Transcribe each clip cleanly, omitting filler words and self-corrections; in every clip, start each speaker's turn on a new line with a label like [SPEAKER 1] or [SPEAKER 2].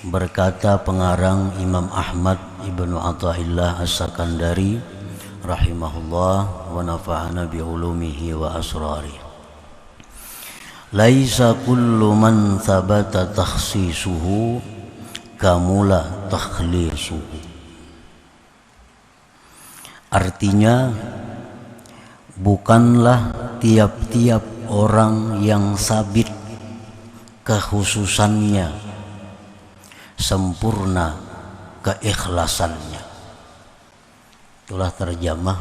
[SPEAKER 1] Berkata pengarang Imam Ahmad Ibnu Athaillah As-Sakandari rahimahullah wa nafa'ana bi ulumihi wa asrari. Laisa kullu man thabata takhsisuhu kamula takhlisuhu. Artinya, bukanlah tiap-tiap orang yang sabit kekhususannya sempurna keikhlasannya. Itulah terjemah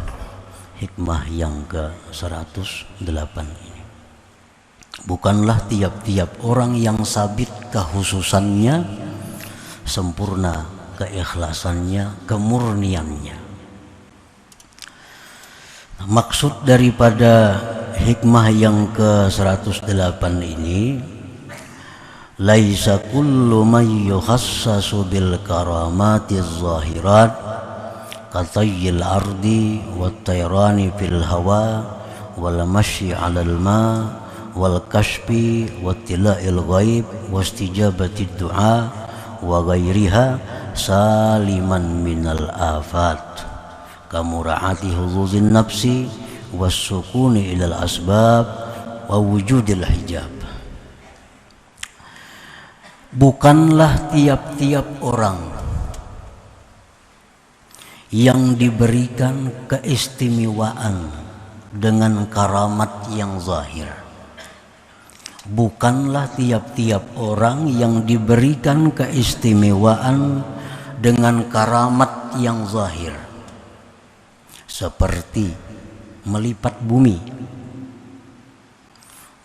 [SPEAKER 1] hikmah yang ke-108 ini. Bukanlah tiap-tiap orang yang sabit kekhususannya sempurna keikhlasannya, kemurniannya. Maksud daripada hikmah yang ke-108 ini, laisa kullu man yukhassasu bil karamatiz zahirat katayyil ardi wat tayrani fil hawa wal masyi 'alal ma wal kashfi wat tila'il ghaib wastijabatid du'a wa ghairiha saliman minal afat kamura'ati huzuzin nafsi wassukuni ilal asbab wa wujudil hijab. Bukanlah tiap-tiap orang yang diberikan keistimewaan dengan karamat yang zahir. Bukanlah tiap-tiap orang yang diberikan keistimewaan dengan karamat yang zahir, seperti melipat bumi.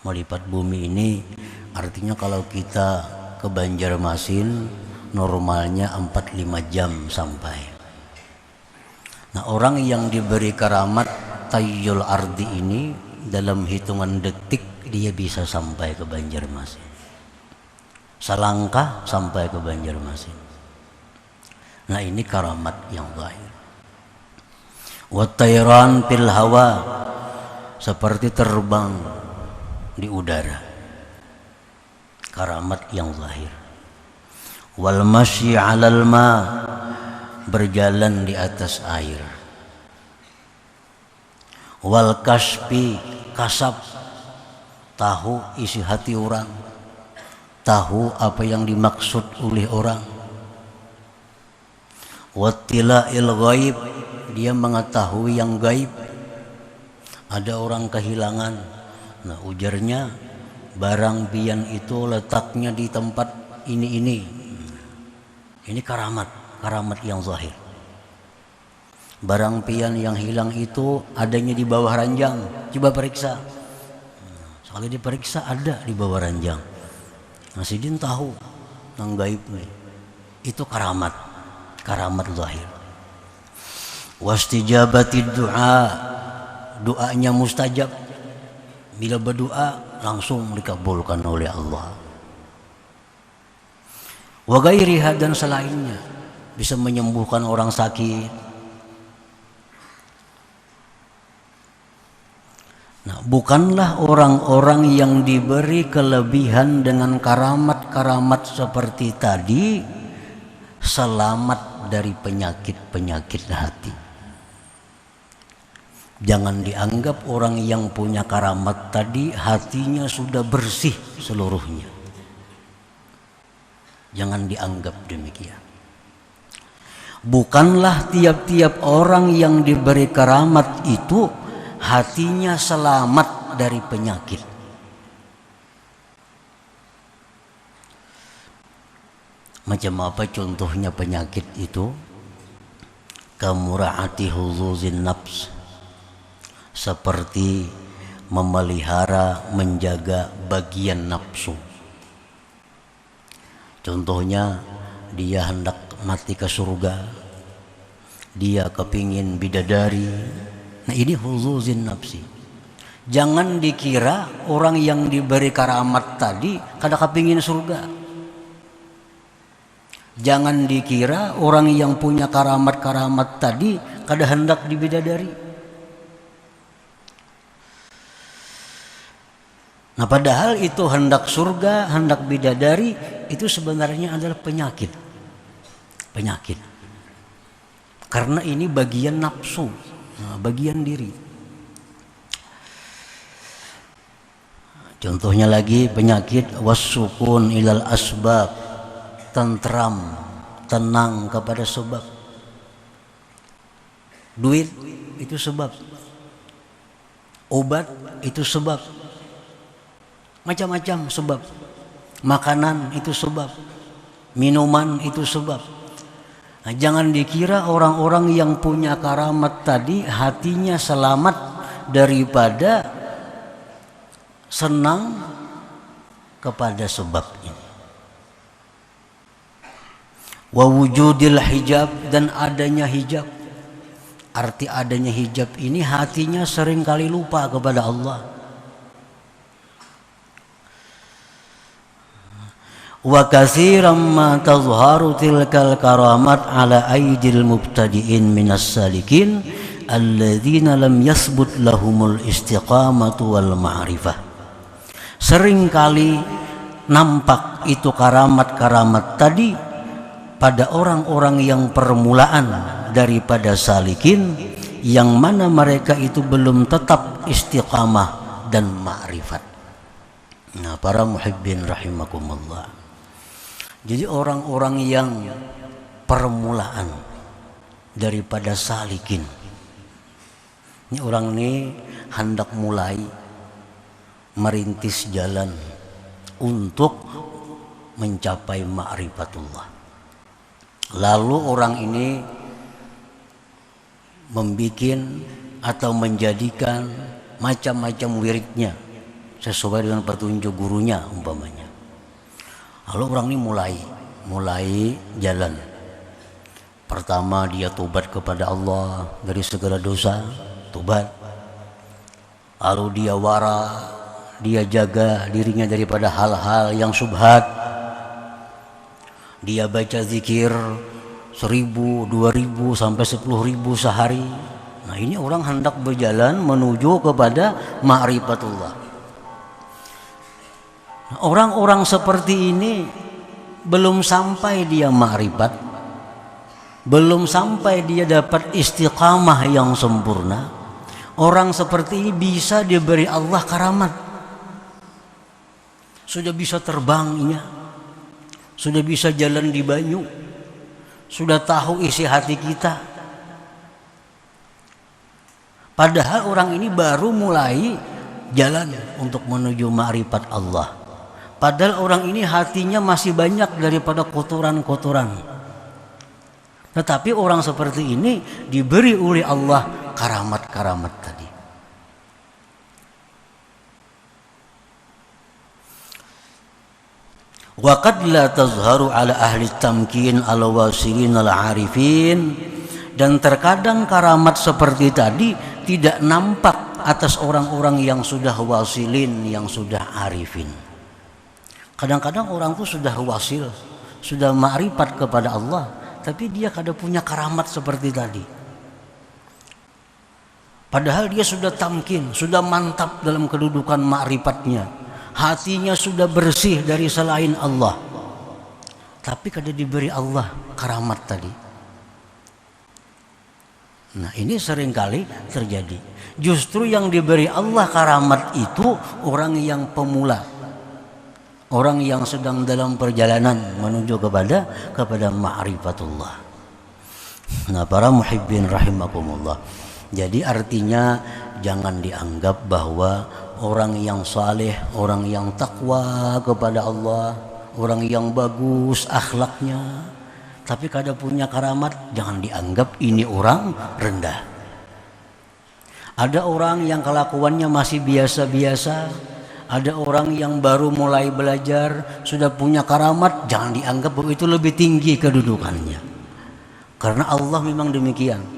[SPEAKER 1] Melipat bumi ini artinya kalau kita ke Banjarmasin normalnya 4-5 jam sampai. Nah, orang yang diberi karamat tayyul ardi ini dalam hitungan detik dia bisa sampai ke Banjarmasin. Selangkah sampai ke Banjarmasin. Nah, ini karamat yang zahir. Watayran fil hawa, seperti terbang di udara, karamat yang zahir. Wal masyi 'alal ma, berjalan di atas air. Wal kasfi, kasab, tahu isi hati orang, tahu apa yang dimaksud oleh orang. Wattila'il ghaib, dia mengetahui yang gaib. Ada orang kehilangan, nah ujarnya barang pian itu letaknya di tempat ini. Ini karamat yang zahir. Barang pian yang hilang itu adanya di bawah ranjang, coba periksa. Soalnya diperiksa ada di bawah ranjang. Nah, Sidin tahu yang gaib itu karamat zahir. Wastijabatid du'a, doanya mustajab. Bila berdoa langsung dikabulkan oleh Allah. Wa ghairiha, dan selainnya, bisa menyembuhkan orang sakit. Nah, bukanlah orang-orang yang diberi kelebihan dengan karamat-karamat seperti tadi selamat dari penyakit-penyakit hati. Jangan dianggap orang yang punya karamat tadi hatinya sudah bersih seluruhnya. Jangan dianggap demikian. Bukanlah tiap-tiap orang yang diberi karamat itu hatinya selamat dari penyakit. Macam apa contohnya penyakit itu? Kamura'ati huzuzin nafs, seperti memelihara, menjaga bagian nafsu. Contohnya, dia hendak mati ke surga, dia kepingin bidadari. Nah, ini huzuzin nafsi. Jangan dikira orang yang diberi karamat tadi kada kepingin surga. Jangan dikira orang yang punya karamat-karamat tadi kada hendak di. Nah, padahal itu hendak surga, hendak bidadari, itu sebenarnya adalah penyakit. Penyakit. Karena ini bagian nafsu, bagian diri. Contohnya lagi penyakit wasukun ilal asbab, tentram, tenang kepada sebab. Duit itu sebab. Obat itu sebab. Macam-macam sebab. Makanan itu sebab. Minuman itu sebab. Nah, jangan dikira orang-orang yang punya karamat tadi hatinya selamat daripada senang kepada sebab ini. Wa wujudil hijab, dan adanya hijab. Arti adanya hijab ini hatinya seringkali lupa kepada Allah. Wa katsiran ma tazharu tilkal karamat ala aidil mubtadi'in minas salikin alladzina lam yasbut lahumul istiqamatu wal ma'rifah. Seringkali nampak itu karamat-karamat tadi pada orang-orang yang permulaan daripada salikin, yang mana mereka itu belum tetap istiqamah dan ma'rifat. Nah, para muhibbin rahimakumullah. Jadi orang-orang yang permulaan daripada salikin, ini orang ini hendak mulai merintis jalan untuk mencapai ma'rifatullah. Lalu orang ini membikin atau menjadikan macam-macam wiridnya sesuai dengan petunjuk gurunya umpamanya. Lalu orang ini mulai jalan. Pertama dia tobat kepada Allah dari segala dosa, tobat. Lalu dia wara, dia jaga dirinya daripada hal-hal yang syubhat. Dia baca zikir 1000, 2000 sampai 10.000 sehari. Nah, ini orang hendak berjalan menuju kepada ma'rifatullah. Nah, orang-orang seperti ini belum sampai dia ma'rifat, belum sampai dia dapat istiqamah yang sempurna. Orang seperti ini bisa diberi Allah karamat. Sudah bisa terbangnya, sudah bisa jalan di banyu, sudah tahu isi hati kita. Padahal orang ini baru mulai jalan untuk menuju ma'rifat Allah. Padahal orang ini hatinya masih banyak daripada kotoran-kotoran. Tetapi orang seperti ini diberi oleh Allah karamat-karamat tadi. Wa qad la tazharu ala ahli tamkin ala wasilin al arifin, dan terkadang karamat seperti tadi tidak nampak atas orang-orang yang sudah wasilin, yang sudah arifin. Kadang-kadang orang itu sudah wasil, sudah ma'rifat kepada Allah, tapi dia kada punya karamat seperti tadi. Padahal dia sudah tamkin, sudah mantap dalam kedudukan ma'rifatnya. Hatinya sudah bersih dari selain Allah, tapi kada diberi Allah karamat tadi. Nah, ini seringkali terjadi. Justru yang diberi Allah karamat itu orang yang pemula, orang yang sedang dalam perjalanan menuju kepada ma'rifatullah. Nah, para muhibbin rahimakumullah. Jadi artinya jangan dianggap bahwa orang yang saleh, orang yang takwa kepada Allah, orang yang bagus akhlaknya, tapi kada punya karamat, jangan dianggap ini orang rendah. Ada orang yang kelakuannya masih biasa-biasa, ada orang yang baru mulai belajar, sudah punya karamat, jangan dianggap bahwa itu lebih tinggi kedudukannya. Karena Allah memang demikian.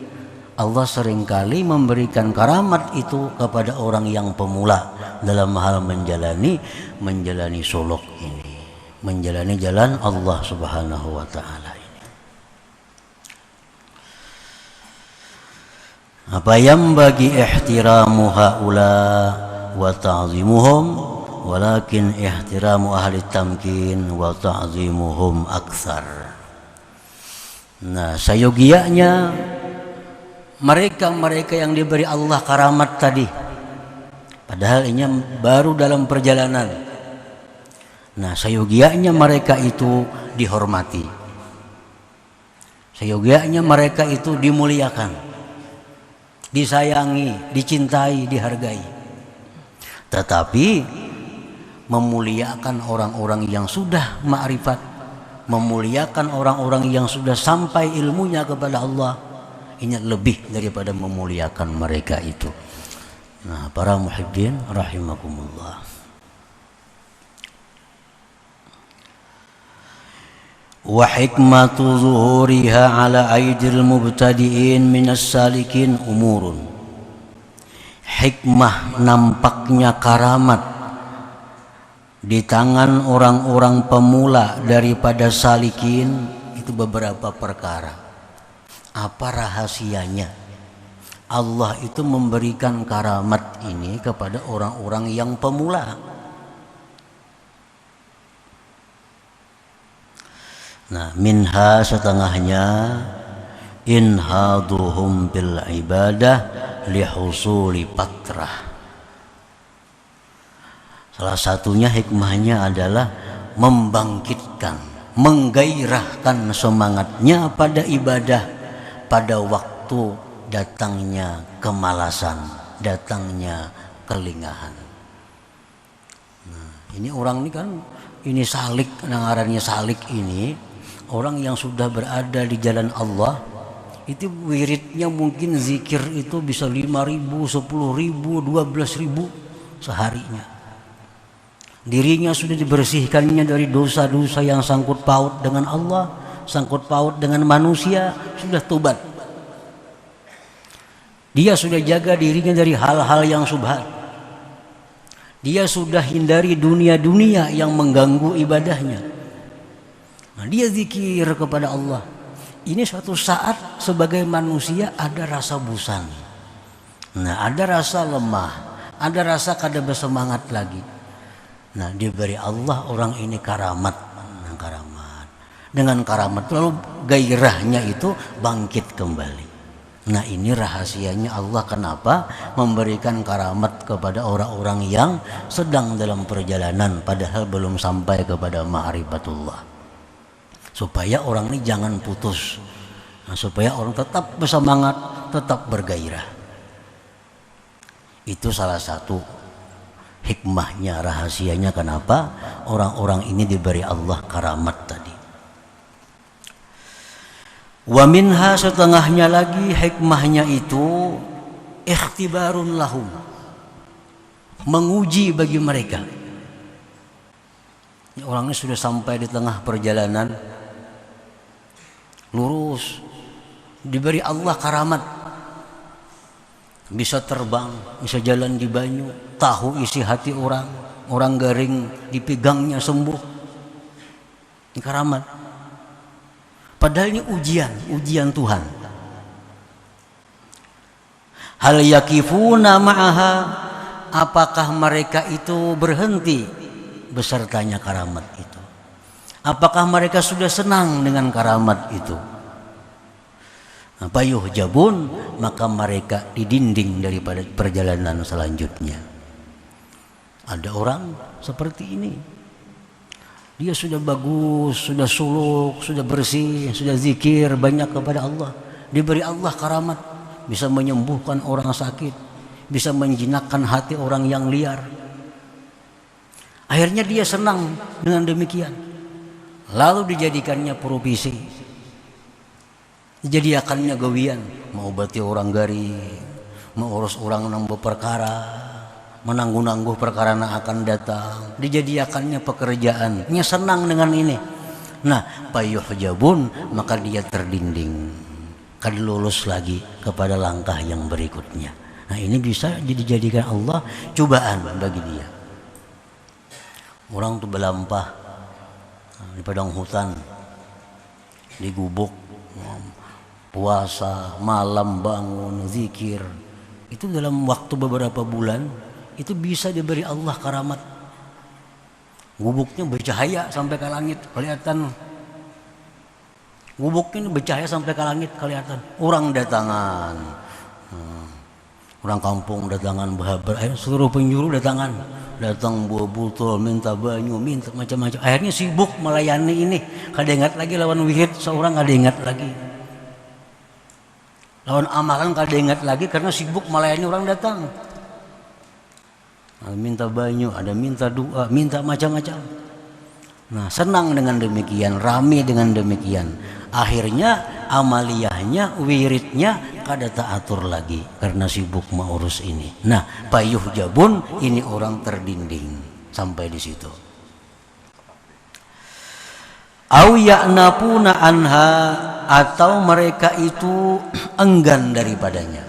[SPEAKER 1] Allah seringkali memberikan karamat itu kepada orang yang pemula dalam hal menjalani suluk ini, menjalani jalan Allah Subhanahu wa taala ini. Apa yang bagi ihtiramu haula wa ta'zimuhum walakin ihtiramu ahli tamkin wa ta'zimuhum aktsar. Nah, sayogianya mereka yang diberi Allah karamat tadi, padahal ini baru dalam perjalanan. Nah, sayogianya mereka itu dihormati, sayogianya mereka itu dimuliakan, disayangi, dicintai, dihargai. Tetapi memuliakan orang-orang yang sudah ma'rifat, memuliakan orang-orang yang sudah sampai ilmunya kepada Allah, ini lebih daripada memuliakan mereka itu. Nah, para muhibbin rahimakumullah. Wa hikmatu zuhuriha ala aidil mubtadi'in minas salikin umurun. Hikmah nampaknya karamat di tangan orang-orang pemula daripada salikin itu beberapa perkara. Apa rahasianya? Allah itu memberikan karamat ini kepada orang-orang yang pemula. Nah, minha setengahnya inhaduhum bil ibadah lihusuli patrah. Salah satunya hikmahnya adalah membangkitkan, menggairahkan semangatnya pada ibadah pada waktu datangnya kemalasan, datangnya kelingahan. Nah, ini orang ini kan, ini salik, ngarannya salik ini, orang yang sudah berada di jalan Allah, itu wiridnya mungkin zikir itu bisa 5.000, 10.000, 12.000 seharinya. Dirinya sudah dibersihkannya dari dosa-dosa yang sangkut paut dengan Allah, sangkut paut dengan manusia, sudah tobat. Dia sudah jaga dirinya dari hal-hal yang subhat. Dia sudah hindari dunia-dunia yang mengganggu ibadahnya. Nah, dia zikir kepada Allah. Ini suatu saat sebagai manusia ada rasa bosan. Nah, ada rasa lemah, ada rasa kada bersemangat lagi. Nah, diberi Allah orang ini karamat. Nah, karamat. Dengan karamat lalu gairahnya itu bangkit kembali. Nah, ini rahasianya Allah kenapa memberikan karamat kepada orang-orang yang sedang dalam perjalanan padahal belum sampai kepada ma'rifatullah. Supaya orang ini jangan putus. Nah, supaya orang tetap bersemangat, tetap bergairah. Itu salah satu hikmahnya, rahasianya kenapa orang-orang ini diberi Allah karamat tadi. Wa minha setengahnya lagi hikmahnya itu ikhtibarun lahum, menguji bagi mereka. Orangnya sudah sampai di tengah perjalanan lurus, diberi Allah karamat, bisa terbang, bisa jalan di banyu, tahu isi hati orang, orang garing dipegangnya sembuh. Ini karamat. Padahal ini ujian Tuhan. Hal yakifuna ma'aha, apakah mereka itu berhenti besertanya karamat itu? Apakah mereka sudah senang dengan karamat itu? Payuh jabun, maka mereka didinding daripada perjalanan selanjutnya. Ada orang seperti ini. Dia sudah bagus, sudah suluk, sudah bersih, sudah zikir banyak kepada Allah. Diberi Allah karamat, bisa menyembuhkan orang sakit, bisa menjinakkan hati orang yang liar. Akhirnya dia senang dengan demikian. Lalu dijadikannya profesi, dijadikannya gawian, mengobati orang garing, mengurus orang nang perkara, menangguh-nangguh perkara yang akan datang, dijadikannya pekerjaan. Dia senang dengan ini. Nah, payuh jabun, maka dia terdinding, kan lulus lagi kepada langkah yang berikutnya. Nah, ini bisa dijadikan Allah cobaan bagi dia. Orang tuh belampah di padang hutan, di gubuk, puasa, malam bangun, zikir. Itu dalam waktu beberapa bulan itu bisa diberi Allah karamat. Gubuknya bercahaya sampai ke langit kelihatan. Gubuknya bercahaya sampai ke langit kelihatan. Orang datangan, orang kampung datangan berhabar. Akhirnya seluruh penjuru datangan, datang buah botol, minta banyu, minta macam-macam. Akhirnya sibuk melayani ini. Kada ingat lagi lawan wirid, seorang kada ingat lagi. Lawan amalan kada ingat lagi karena sibuk melayani orang datang. Ada minta banyu, ada minta doa, minta macam-macam. Nah, senang dengan demikian, ramai dengan demikian. Akhirnya amaliyahnya, wiridnya kada teratur lagi karena sibuk mengurus ini. Nah, payuh jabun ini orang terdinding sampai di situ. Au ya'napuna anha, atau mereka itu enggan daripadanya.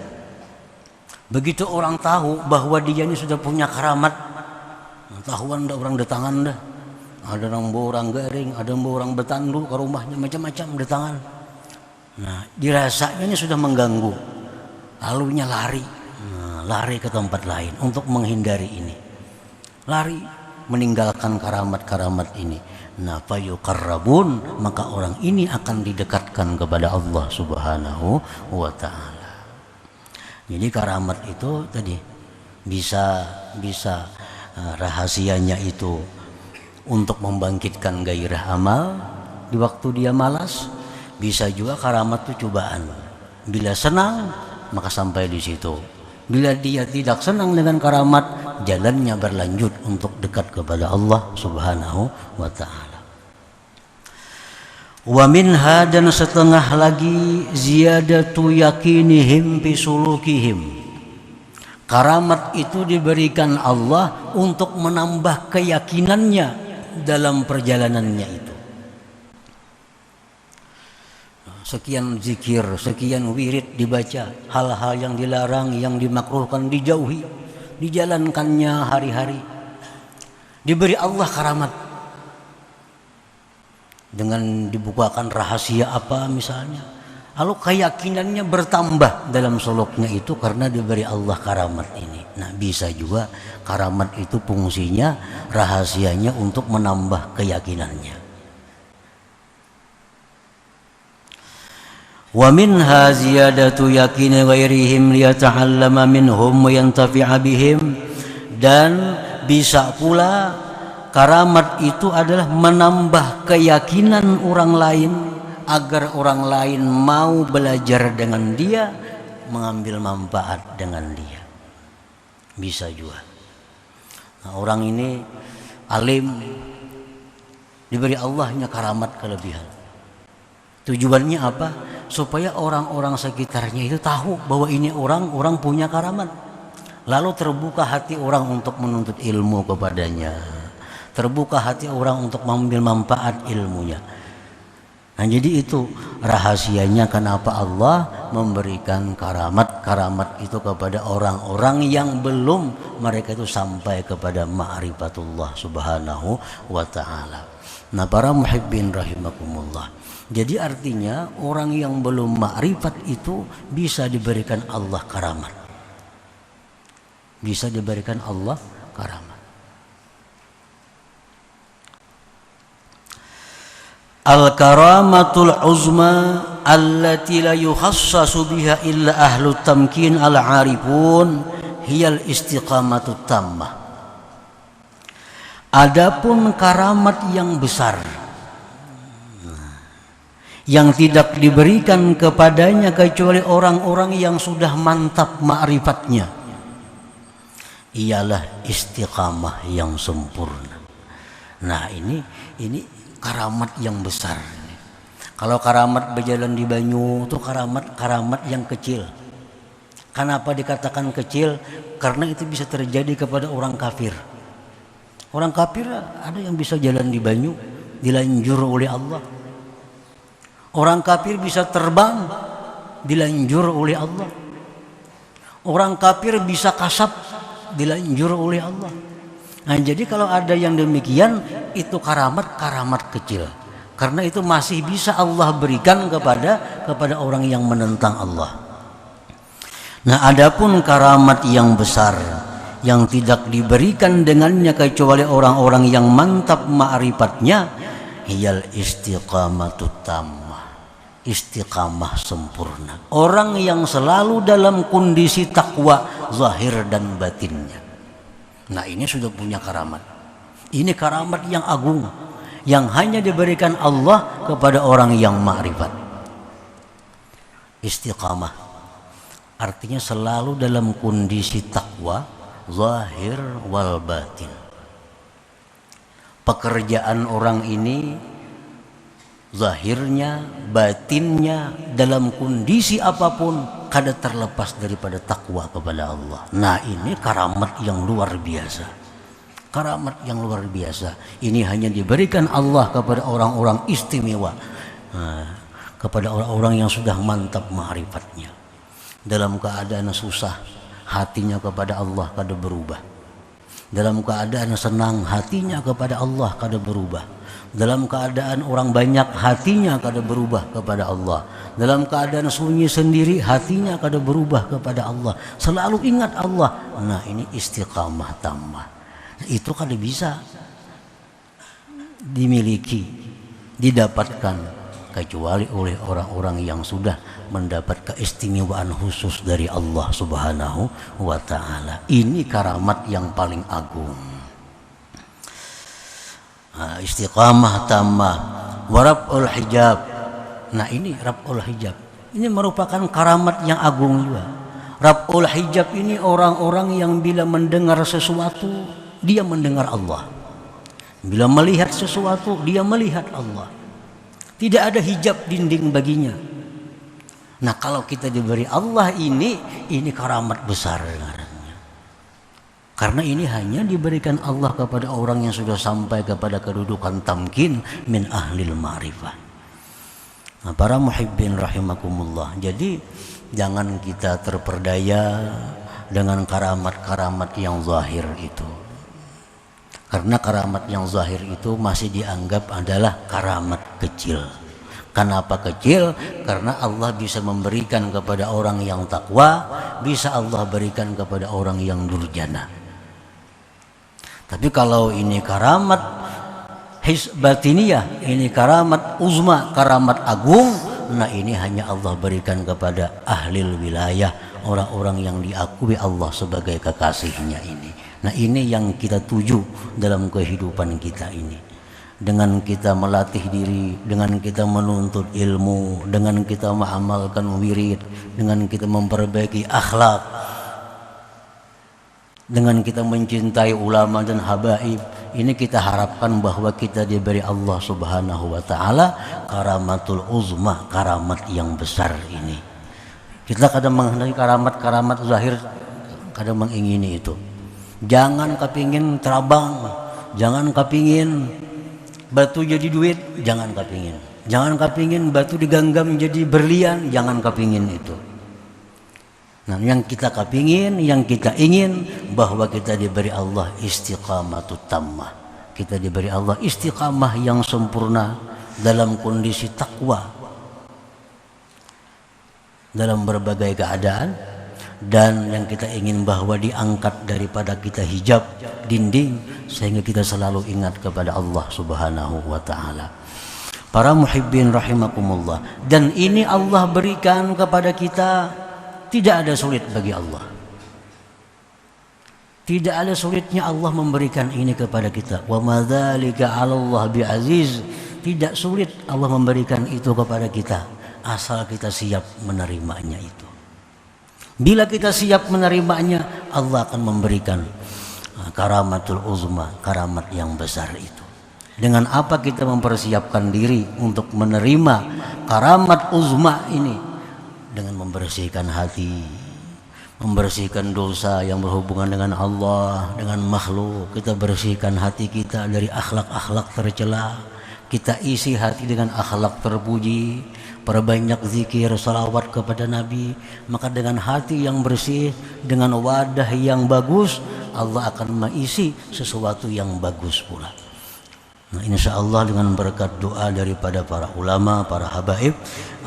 [SPEAKER 1] Begitu orang tahu bahwa dia ini sudah punya karamat, tahuan dah orang datangan dah. Ada orang garing, ada orang betandu ke rumahnya macam-macam datangan. Nah, dirasanya ini sudah mengganggu. Lalunya lari, lari ke tempat lain untuk menghindari ini. Lari meninggalkan karamat-karamat ini. Nah, fayuqarrabun, maka orang ini akan didekatkan kepada Allah Subhanahu wa taala. Jadi karamat itu tadi bisa rahasianya itu untuk membangkitkan gairah amal di waktu dia malas. Bisa juga karamat itu cobaan. Bila senang maka sampai di situ. Bila dia tidak senang dengan karamat, jalannya berlanjut untuk dekat kepada Allah Subhanahu wa taala. Wa minha, dan setengah lagi, ziyadatu yakinihim fi sulukihim. Karamat itu diberikan Allah untuk menambah keyakinannya dalam perjalanannya itu. Sekian zikir, sekian wirid dibaca, hal-hal yang dilarang, yang dimakruhkan dijauhi, dijalankannya hari-hari. Diberi Allah karamat dengan dibukakan rahasia apa misalnya, lalu keyakinannya bertambah dalam suluknya itu karena diberi Allah karamat ini. Nah, bisa juga karamat itu fungsinya, rahasianya untuk menambah keyakinannya. Wa minha ziyadatu yaqini ghairihim liyata'allama minhum wa yantafi'a bihim, dan bisa pula karamat itu adalah menambah keyakinan orang lain agar orang lain mau belajar dengan dia, mengambil manfaat dengan dia. Bisa juga. Nah, orang ini alim, diberi Allahnya karamat kelebihan. Tujuannya apa? Supaya orang-orang sekitarnya itu tahu bahwa ini orang punya karamat. Lalu terbuka hati orang untuk menuntut ilmu kepadanya. Terbuka hati orang untuk mengambil manfaat ilmunya. Nah, jadi itu rahasianya kenapa Allah memberikan karamat itu kepada orang-orang yang belum mereka itu sampai kepada ma'rifatullah Subhanahu wa ta'ala. Nah, para muhibbin rahimakumullah. Jadi artinya orang yang belum ma'rifat itu bisa diberikan Allah karamat. Bisa diberikan Allah karamat. Al-karamatul uzma allati la yukhassasu biha illa ahlut tamkin al-arifun hiyal istiqamatut tammah. Adapun karamat yang besar yang tidak diberikan kepadanya kecuali orang-orang yang sudah mantap ma'rifatnya, ialah istiqamah yang sempurna. Nah, ini karamat yang besar. Kalau karamat berjalan di banyu itu karamat yang kecil. Kenapa dikatakan kecil? Karena itu bisa terjadi kepada orang kafir. Orang kafir ada yang bisa jalan di banyu, dilanjur oleh Allah. Orang kafir bisa terbang, dilanjur oleh Allah. Orang kafir bisa kasab, dilanjur oleh Allah. Nah, jadi kalau ada yang demikian, itu karamat kecil. Karena itu masih bisa Allah berikan kepada orang yang menentang Allah. Nah, adapun karamat yang besar yang tidak diberikan dengannya kecuali orang-orang yang mantap ma'rifatnya, hiyal istiqamatut tammah, istiqamah sempurna, orang yang selalu dalam kondisi takwa zahir dan batinnya. Nah, ini sudah punya karamat. Ini karamat yang agung yang hanya diberikan Allah kepada orang yang ma'rifat. Istiqamah artinya selalu dalam kondisi takwa zahir wal batin. Pekerjaan orang ini zahirnya, batinnya, dalam kondisi apapun kada terlepas daripada takwa kepada Allah. Nah, ini karamat yang luar biasa. Karamat yang luar biasa. Ini hanya diberikan Allah kepada orang-orang istimewa, kepada orang-orang yang sudah mantap ma'rifatnya. Dalam keadaan susah, hatinya kepada Allah kada berubah. Dalam keadaan senang, hatinya kepada Allah kada berubah. Dalam keadaan orang banyak, hatinya kada berubah kepada Allah. Dalam keadaan sunyi sendiri, hatinya kada berubah kepada Allah. Selalu ingat Allah. Nah, ini istiqamah tammah. Itu kada bisa dimiliki, didapatkan kecuali oleh orang-orang yang sudah mendapat keistimewaan khusus dari Allah Subhanahu wa ta'ala. Ini karamat yang paling agung. Istiqamah tammah wa raf'ul hijab. Nah, ini raf'ul hijab, ini merupakan karamat yang agung juga. Raf'ul hijab ini orang-orang yang bila mendengar sesuatu dia mendengar Allah, bila melihat sesuatu dia melihat Allah, tidak ada hijab dinding baginya. Nah, kalau kita diberi Allah ini karamat besar. Karena ini hanya diberikan Allah kepada orang yang sudah sampai kepada kedudukan tamkin min ahlil ma'rifah. Nah, para muhibbin rahimakumullah, jadi jangan kita terperdaya dengan karamat-karamat yang zahir itu. Karena karamat yang zahir itu masih dianggap adalah karamat kecil. Kenapa kecil? Karena Allah bisa memberikan kepada orang yang takwa, bisa Allah berikan kepada orang yang durjana. Tapi kalau ini karamat batiniyah, ini karamat uzma, karamat agung, nah ini hanya Allah berikan kepada ahlil wilayah, orang-orang yang diakui Allah sebagai kekasihnya ini. Nah, ini yang kita tuju dalam kehidupan kita ini. Dengan kita melatih diri, dengan kita menuntut ilmu, dengan kita mengamalkan wirid, dengan kita memperbaiki akhlak, dengan kita mencintai ulama dan habaib, ini kita harapkan bahwa kita diberi Allah Subhanahu wa ta'ala karamatul uzma, karamat yang besar ini. Kita kadang menghendaki karamat-karamat zahir, kadang mengingini itu. Jangan kepingin terabang, jangan kepingin batu jadi duit, jangan kepingin. Jangan kepingin batu digenggam jadi berlian, jangan kepingin itu. Nah, yang kita kepingin, yang kita ingin, bahwa kita diberi Allah istiqamatut tammah. Kita diberi Allah istiqamah yang sempurna dalam kondisi takwa, dalam berbagai keadaan. Dan yang kita ingin bahwa diangkat daripada kita hijab dinding, sehingga kita selalu ingat kepada Allah Subhanahu wa ta'ala. Para muhibbin rahimakumullah, dan ini Allah berikan kepada kita, tidak ada sulit bagi Allah. Tidak ada sulitnya Allah memberikan ini kepada kita. Wa madzalika 'alallah bi'aziz. Tidak sulit Allah memberikan itu kepada kita, asal kita siap menerimanya itu. Bila kita siap menerimanya, Allah akan memberikan karamatul uzma, karamat yang besar itu. Dengan apa kita mempersiapkan diri untuk menerima karamat uzma ini? Dengan membersihkan hati, membersihkan dosa yang berhubungan dengan Allah, dengan makhluk. Kita bersihkan hati kita dari akhlak-akhlak tercela. Kita isi hati dengan akhlak terpuji, perbanyak zikir, salawat kepada Nabi. Maka dengan hati yang bersih, dengan wadah yang bagus, Allah akan mengisi sesuatu yang bagus pula. Nah, insya Allah dengan berkat doa daripada para ulama, para habaib,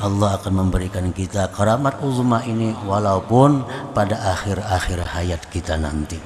[SPEAKER 1] Allah akan memberikan kita karamat uzma ini walaupun pada akhir-akhir hayat kita nanti.